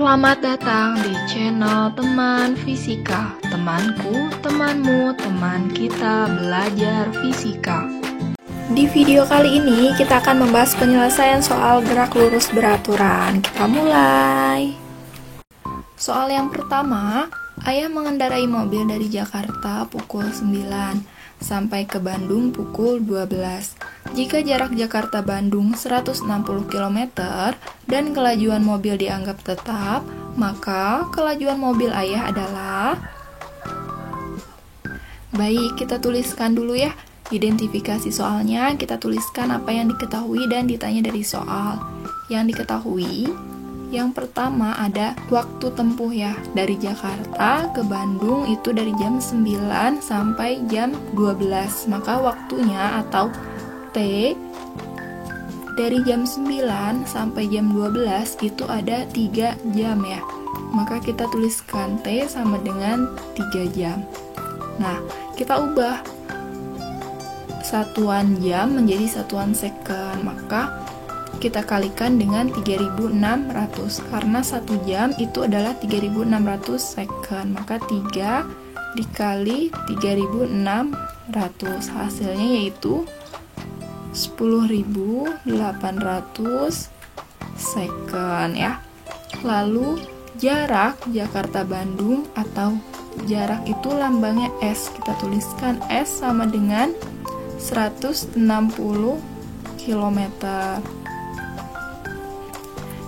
Selamat datang di channel Teman Fisika. Temanku, temanmu, teman kita belajar fisika. Di video kali ini kita akan membahas penyelesaian soal gerak lurus beraturan. Kita mulai. Soal yang pertama, ayah mengendarai mobil dari Jakarta pukul 9 sampai ke Bandung pukul 12. Jika jarak Jakarta-Bandung 160 km dan kelajuan mobil dianggap tetap, maka kelajuan mobil ayah adalah... Baik, kita tuliskan dulu ya. Identifikasi soalnya, kita tuliskan apa yang diketahui dan ditanya dari soal. Yang diketahui, yang pertama ada waktu tempuh ya. Dari Jakarta ke Bandung itu dari jam 9 sampai jam 12. Maka waktunya atau T dari jam 9 sampai jam 12 itu ada 3 jam ya. Maka kita tuliskan T sama dengan 3 jam. Nah, kita ubah satuan jam menjadi satuan second. Maka kita kalikan dengan 3600 karena 1 jam itu adalah 3600 second. Maka 3 dikali 3600 hasilnya yaitu 10.800 second ya. Lalu jarak Jakarta-Bandung atau jarak itu lambangnya S. Kita tuliskan S sama dengan 160 km.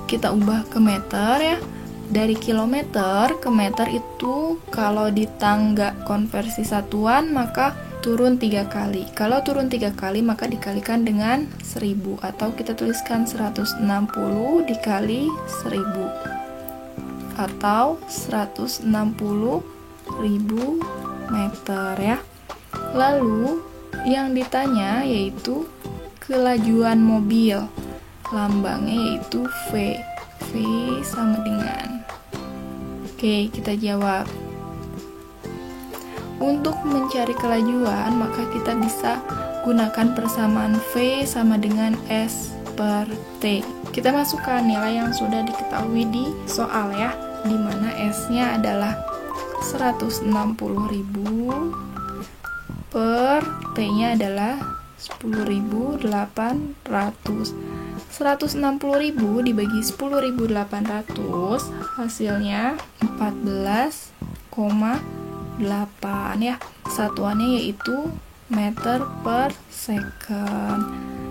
Kita ubah ke meter ya. Dari kilometer ke meter itu kalau di tangga konversi satuan maka turun 3 kali. Kalau turun 3 kali maka dikalikan dengan 1000 atau kita tuliskan 160 dikali 1000 atau 160.000 meter ya. Lalu yang ditanya yaitu kelajuan mobil. Lambangnya yaitu V. V sama dengan. Oke, kita jawab. Untuk mencari kelajuan, maka kita bisa gunakan persamaan V sama dengan S per T. Kita masukkan nilai yang sudah diketahui di soal ya, di mana S-nya adalah 160.000 per T-nya adalah 10.800. 160.000 dibagi 10.800 hasilnya 14,8 ya. Satuannya yaitu meter per second.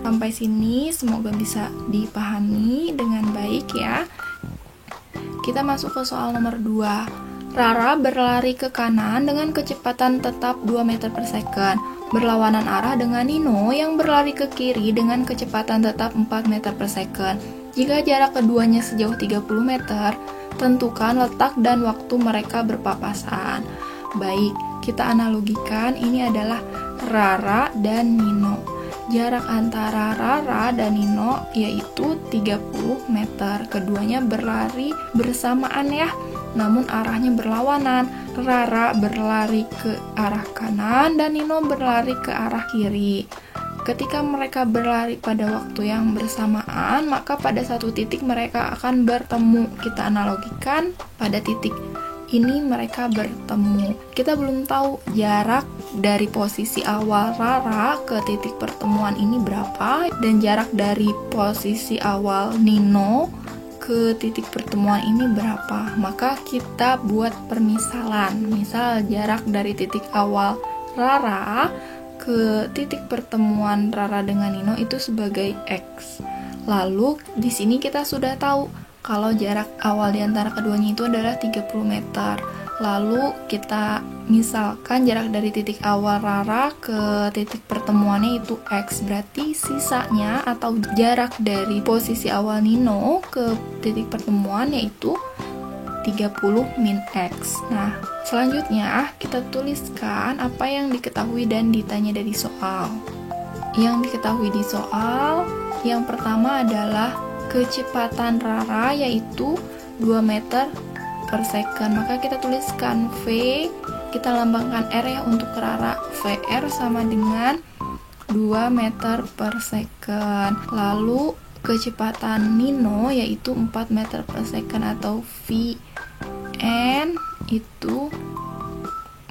Sampai sini semoga bisa dipahami dengan baik ya. Kita masuk ke soal nomor 2. Rara berlari ke kanan dengan kecepatan tetap 2 meter per second. Berlawanan arah dengan Nino yang berlari ke kiri dengan kecepatan tetap 4 meter per second. Jika jarak keduanya sejauh 30 meter, tentukan letak dan waktu mereka berpapasan. Baik, kita analogikan ini adalah Rara dan Nino. Jarak antara Rara dan Nino yaitu 30 meter. Keduanya berlari bersamaan ya, namun arahnya berlawanan. Rara berlari ke arah kanan dan Nino berlari ke arah kiri. Ketika mereka berlari pada waktu yang bersamaan, maka pada satu titik mereka akan bertemu. Kita analogikan pada titik ini mereka bertemu. Kita belum tahu jarak dari posisi awal Rara ke titik pertemuan ini berapa dan jarak dari posisi awal Nino ke titik pertemuan ini berapa. Maka kita buat permisalan. Misal jarak dari titik awal Rara ke titik pertemuan Rara dengan Nino itu sebagai X. Lalu di sini kita sudah tahu kalau jarak awal di antara keduanya itu adalah 30 meter. Lalu kita misalkan jarak dari titik awal Rara ke titik pertemuannya itu X. Berarti sisanya atau jarak dari posisi awal Nino ke titik pertemuan yaitu 30 min X. Nah, selanjutnya kita tuliskan apa yang diketahui dan ditanya dari soal. Yang diketahui di soal, yang pertama adalah kecepatan Rara yaitu 2 meter per second. Maka kita tuliskan V, kita lambangkan R ya untuk Rara. VR sama dengan 2 meter per second. Lalu kecepatan Nino yaitu 4 meter per second atau Vn itu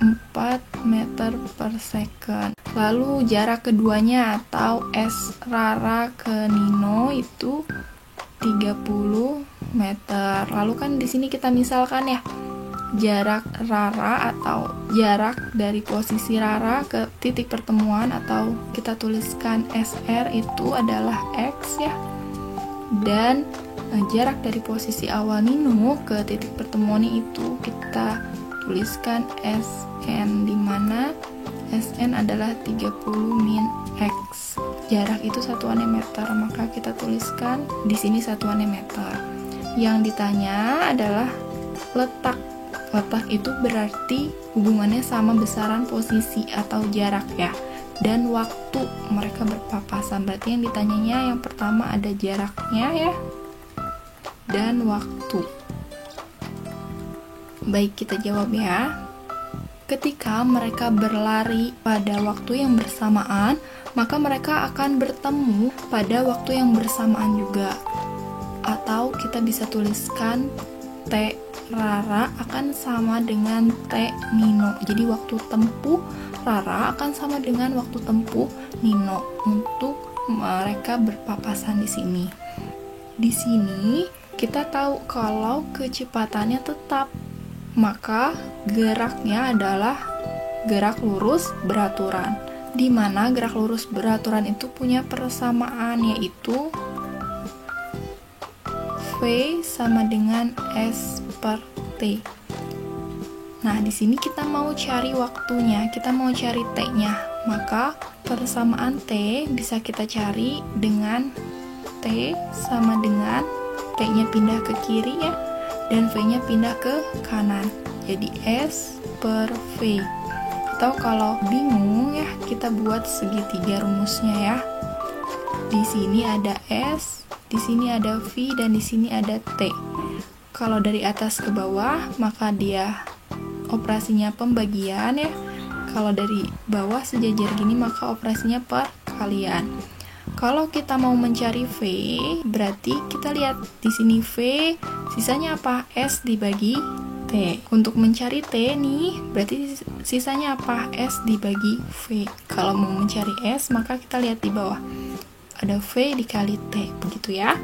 4 meter per second. Lalu jarak keduanya atau S rara ke Nino itu 30 meter. Lalu kan di sini kita misalkan ya, jarak rara atau jarak dari posisi rara ke titik pertemuan, atau kita tuliskan SR itu adalah X ya. Dan jarak dari posisi awal Nino ke titik pertemuannya itu kita tuliskan SN, di mana SN adalah 30 min X. Jarak itu satuannya meter, maka kita tuliskan di sini satuannya meter. Yang ditanya adalah letak. Letak itu berarti hubungannya sama besaran posisi atau jarak ya, dan waktu mereka berpapasan. Berarti yang ditanyanya yang pertama ada jaraknya ya, dan waktu. Baik, kita jawab ya. Ketika mereka berlari pada waktu yang bersamaan, maka mereka akan bertemu pada waktu yang bersamaan juga. Atau kita bisa tuliskan T rara akan sama dengan T Nino. Jadi waktu tempuh rara akan sama dengan waktu tempuh Nino untuk mereka berpapasan di sini. Di sini kita tahu kalau kecepatannya tetap, maka geraknya adalah gerak lurus beraturan. Di mana gerak lurus beraturan itu punya persamaan, yaitu V sama dengan S per T. Nah, di sini kita mau cari waktunya, kita mau cari T-nya. Maka persamaan T bisa kita cari dengan T sama dengan T-nya pindah ke kiri ya, dan V-nya pindah ke kanan. Jadi S per V. Atau kalau bingung ya, kita buat segitiga rumusnya ya. Di sini ada S, di sini ada V, dan di sini ada T. Kalau dari atas ke bawah, maka dia operasinya pembagian ya. Kalau dari bawah sejajar gini, maka operasinya perkalian. Kalau kita mau mencari V, berarti kita lihat di sini V, sisanya apa? S dibagi T. Untuk mencari T nih, berarti sisanya apa? S dibagi V. Kalau mau mencari S, maka kita lihat di bawah. Ada V dikali T, begitu ya.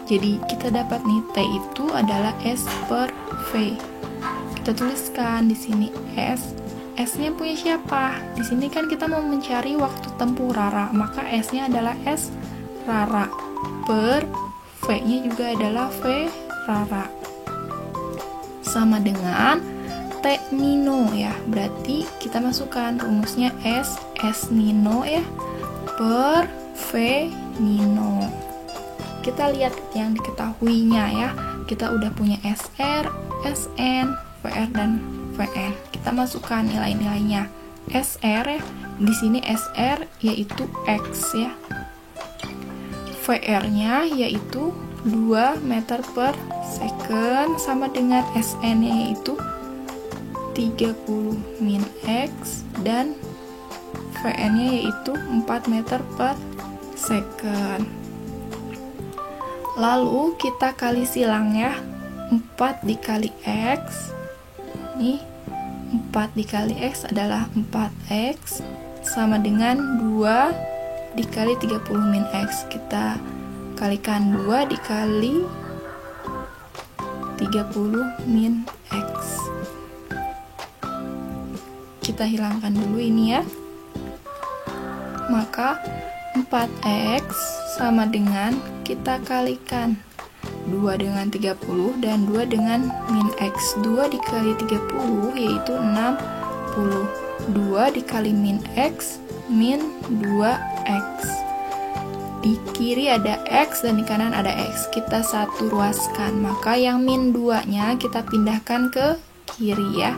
Jadi kita dapat nih T itu adalah S per V. Kita tuliskan di sini S. S-nya punya siapa? Di sini kan kita mau mencari waktu tempuh rara, maka S-nya adalah S rara per V-nya juga adalah V rara. Sama dengan T Nino ya. Berarti kita masukkan rumusnya S Nino ya per V Nino. Kita lihat yang diketahuinya ya. Kita udah punya SR, SN, VR dan VN. Kita masukkan nilai-nilainya. SR ya, di sini SR yaitu X ya. VR-nya yaitu 2 meter per second, sama dengan SN-nya yaitu 30 min X, dan VN-nya yaitu 4 meter per second. Lalu kita kali silang ya. 4 dikali X, nih 4 dikali X adalah 4X, sama dengan 2 dikali 30 min X. Kita kalikan 2 dikali 30 min X. Kita hilangkan dulu ini ya. Maka 4X sama dengan kita kalikan 2 dengan 30 dan 2 dengan min X. 2 dikali 30 yaitu 60. 2 dikali min X, min 2X. Di kiri ada X dan di kanan ada X. Kita satu ruaskan, maka yang min 2-nya kita pindahkan ke kiri ya.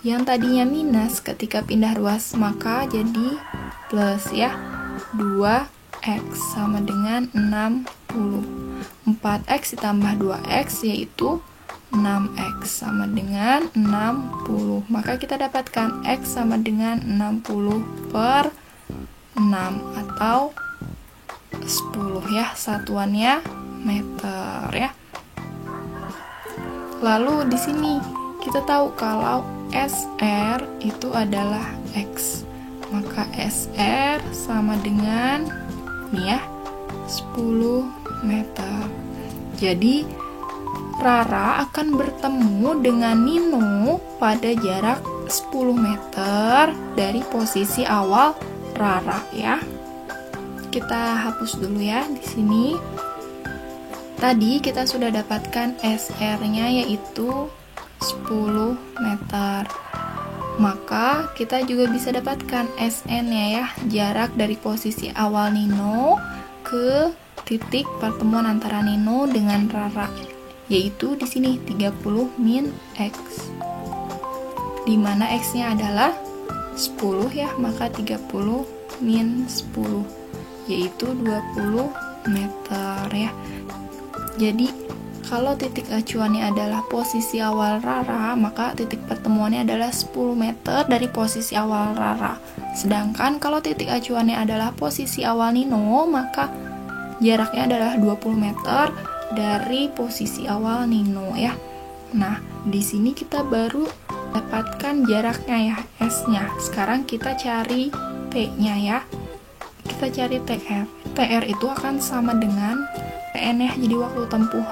Yang tadinya minus ketika pindah ruas, maka jadi plus ya. 2X sama dengan 60. 4X ditambah 2X yaitu 6X sama dengan 60. Maka kita dapatkan X sama dengan 60 per 6 atau 10 ya, satuannya meter ya. Lalu di sini kita tahu kalau SR itu adalah X, maka SR sama dengan nih ya 10 meter. Jadi Rara akan bertemu dengan Nino pada jarak 10 meter dari posisi awal Rara ya. Kita hapus dulu ya di sini. Tadi kita sudah dapatkan SR-nya yaitu 10 meter. Maka kita juga bisa dapatkan SN-nya ya, jarak dari posisi awal Nino ke titik pertemuan antara Nino dengan Rara, yaitu di sini 30 min X. Di mana X-nya adalah 10 ya, maka 30 min 10 yaitu 20 meter ya. Jadi kalau titik acuannya adalah posisi awal Rara, maka titik pertemuannya adalah 10 meter dari posisi awal Rara. Sedangkan kalau titik acuannya adalah posisi awal Nino, maka jaraknya adalah 20 meter dari posisi awal Nino ya. Nah, di sini kita baru dapatkan jaraknya ya, S-nya. Sekarang kita cari T-nya ya. Kita cari TR. TR itu akan sama dengan PN ya. Jadi waktu tempuh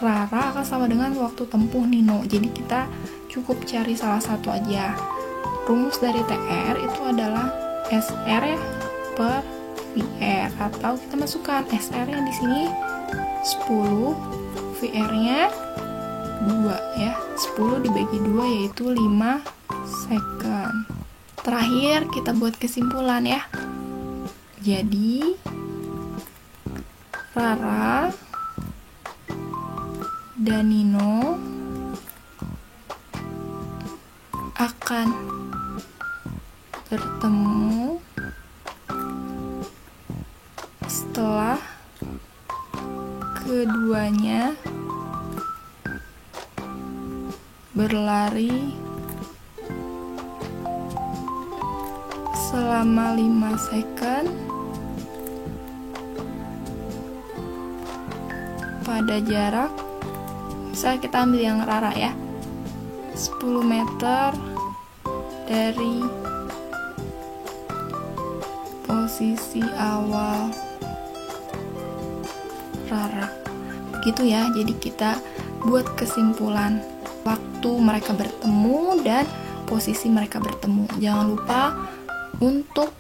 Rara akan sama dengan waktu tempuh Nino. Jadi kita cukup cari salah satu aja. Rumus dari TR itu adalah SR ya per VR, atau kita masukkan SR yang di sini 10, VR-nya 2 ya. 10 dibagi 2 yaitu 5 second. Terakhir kita buat kesimpulan ya. Jadi Rara dan Nino akan bertemu setelah keduanya berlari selama 5 second pada jarak, misalnya kita ambil yang Rara ya, 10 meter dari posisi awal Rara. Begitu ya, jadi kita buat kesimpulan waktu mereka bertemu dan posisi mereka bertemu. Jangan lupa untuk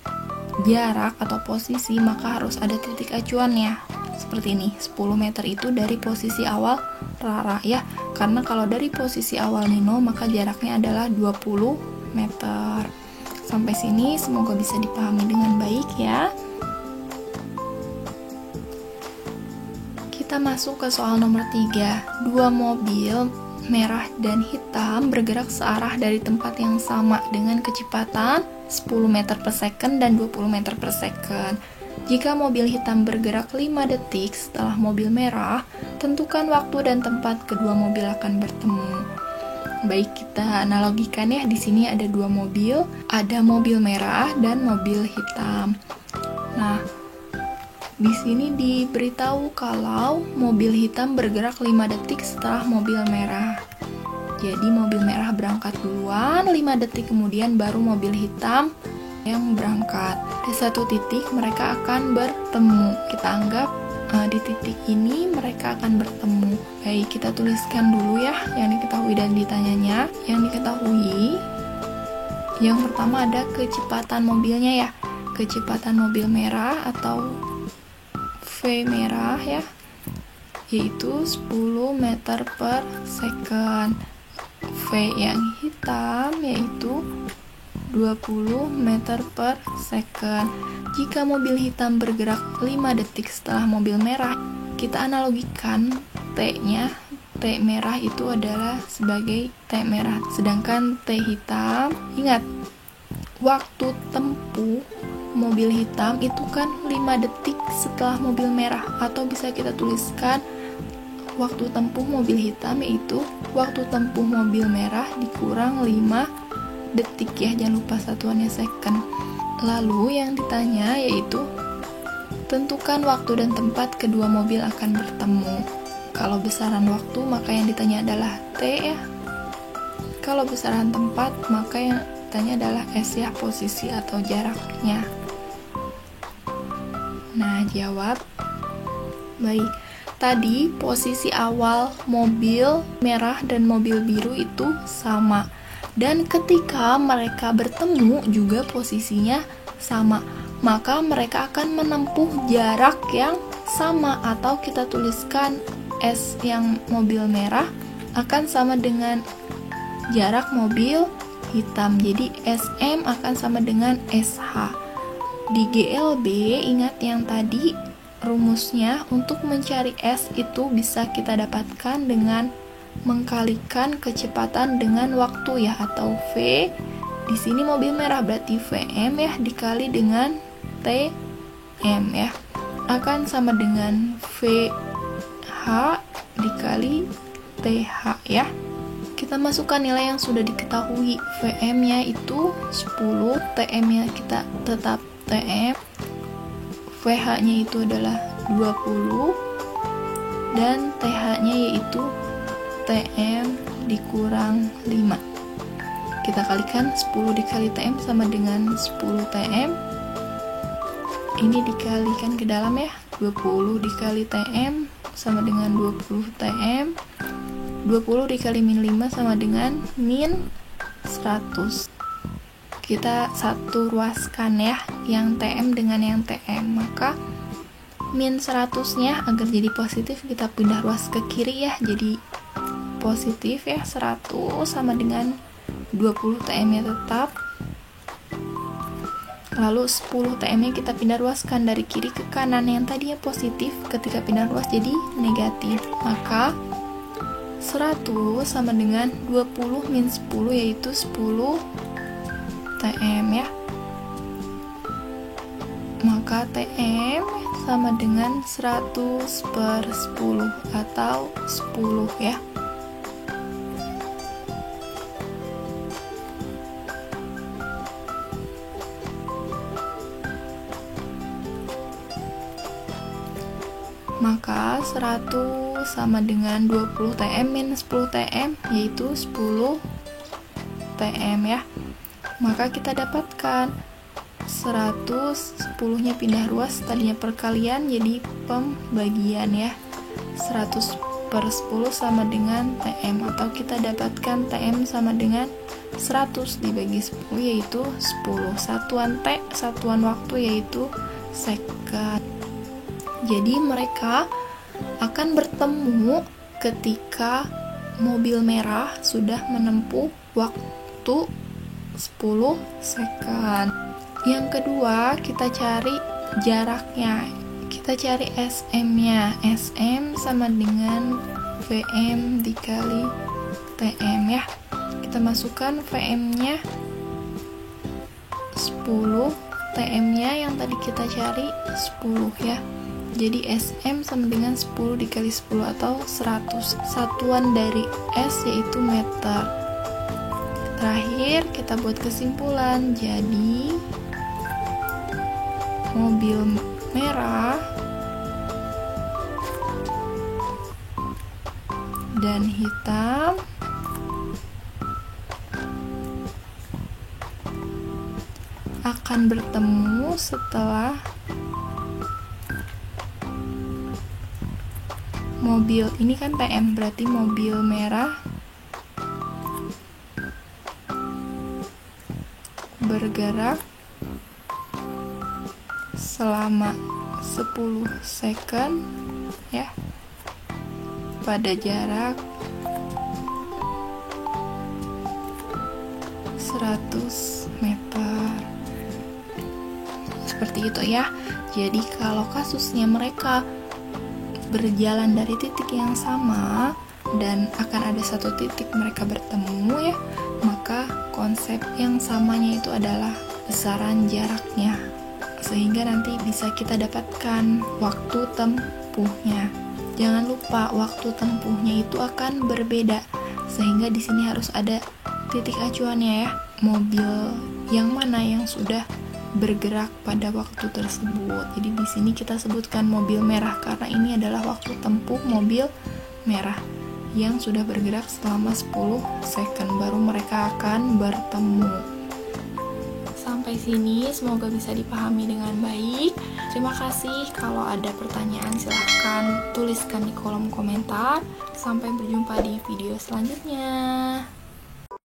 jarak atau posisi maka harus ada titik acuannya. Seperti ini, 10 meter itu dari posisi awal Rara ya. Karena kalau dari posisi awal Nino maka jaraknya adalah 20 meter. Sampai sini semoga bisa dipahami dengan baik ya. Kita masuk ke soal nomor 3. Dua mobil merah dan hitam bergerak searah dari tempat yang sama dengan kecepatan 10 meter per second dan 20 meter per second. Jika mobil hitam bergerak 5 detik setelah mobil merah, tentukan waktu dan tempat kedua mobil akan bertemu. Baik, kita analogikan ya. Di sini ada dua mobil, ada mobil merah dan mobil hitam. Nah, di sini diberitahu kalau mobil hitam bergerak 5 detik setelah mobil merah. Jadi mobil merah berangkat duluan, 5 detik kemudian baru mobil hitam yang berangkat. Di satu titik mereka akan bertemu. Kita anggap di titik ini mereka akan bertemu. Baik, kita tuliskan dulu ya yang diketahui dan ditanyanya. Yang diketahui, yang pertama ada kecepatan mobilnya ya. Kecepatan mobil merah atau V merah ya, yaitu 10 meter per second. V yang hitam yaitu 20 meter per second. Jika mobil hitam bergerak 5 detik setelah mobil merah, kita analogikan T-nya, T merah itu adalah sebagai T merah, sedangkan T hitam, ingat, waktu tempuh mobil hitam itu kan 5 detik setelah mobil merah, atau bisa kita tuliskan waktu tempuh mobil hitam yaitu waktu tempuh mobil merah dikurang 5 detik ya, jangan lupa satuannya second. Lalu yang ditanya yaitu Tentukan waktu dan tempat kedua mobil akan bertemu. Kalau besaran waktu, maka yang ditanya adalah T ya. Kalau besaran tempat, maka yang ditanya adalah S ya, posisi atau jaraknya. Nah, jawab. Baik, tadi posisi awal mobil merah dan mobil biru itu sama. Dan ketika mereka bertemu juga posisinya sama. Maka mereka akan menempuh jarak yang sama, atau kita tuliskan S yang mobil merah akan sama dengan jarak mobil hitam. Jadi SM akan sama dengan SH. Di GLB ingat yang tadi rumusnya, untuk mencari S itu bisa kita dapatkan dengan mengkalikan kecepatan dengan waktu ya, atau V. Di sini mobil merah berarti VM ya, dikali dengan TM ya, akan sama dengan VH dikali TH ya. Kita masukkan nilai yang sudah diketahui. VM nya itu 10, TM nya kita tetap TM, VH nya itu adalah 20, dan TH nya yaitu TM dikurang 5. Kita kalikan 10 dikali TM sama dengan 10 TM. Ini dikalikan ke dalam ya, 20 dikali TM sama dengan 20 TM. 20 dikali min 5 sama dengan min 100. Kita satu ruaskan ya, yang TM dengan yang TM. Maka min 100 nya agar jadi positif kita pindah ruas ke kiri ya, jadi positif ya, 100 sama dengan 20 TM nya tetap. Lalu 10 TM nya kita pindah ruaskan dari kiri ke kanan, yang tadinya positif ketika pindah ruas jadi negatif. Maka 100 sama dengan 20 min 10 yaitu 10 TM ya. Maka TM sama dengan 100 per 10 atau 10 ya. Maka 100 sama dengan 20 TM min 10 TM yaitu 10 TM ya. Maka kita dapatkan 100, 10 nya pindah ruas, tadinya perkalian jadi pembagian ya. 100 per 10 sama dengan TM, atau kita dapatkan TM sama dengan 100 dibagi 10 yaitu 10. Satuan T, satuan waktu yaitu second. Jadi mereka akan bertemu ketika mobil merah sudah menempuh waktu 10 second. Yang kedua, kita cari jaraknya. Kita cari SM-nya. SM sama dengan VM dikali TM ya. Kita masukkan VM-nya 10, TM-nya yang tadi kita cari 10 ya. Jadi SM sama dengan 10 dikali 10 atau 100. Satuan dari S yaitu meter. Terakhir kita buat kesimpulan. Jadi mobil merah dan hitam akan bertemu setelah mobil ini kan TM, berarti mobil merah bergerak selama 10 second ya pada jarak 100 meter. Seperti itu ya. Jadi kalau kasusnya mereka berjalan dari titik yang sama dan akan ada satu titik mereka bertemu ya, maka konsep yang samanya itu adalah besaran jaraknya, sehingga nanti bisa kita dapatkan waktu tempuhnya. Jangan lupa waktu tempuhnya itu akan berbeda, sehingga di sini harus ada titik acuannya ya. Mobil yang mana yang sudah bergerak pada waktu tersebut. Jadi di sini kita sebutkan mobil merah karena ini adalah waktu tempuh mobil merah yang sudah bergerak selama 10 second, baru mereka akan bertemu. Sampai sini semoga bisa dipahami dengan baik. Terima kasih. Kalau ada pertanyaan silahkan tuliskan di kolom komentar. Sampai berjumpa di video selanjutnya.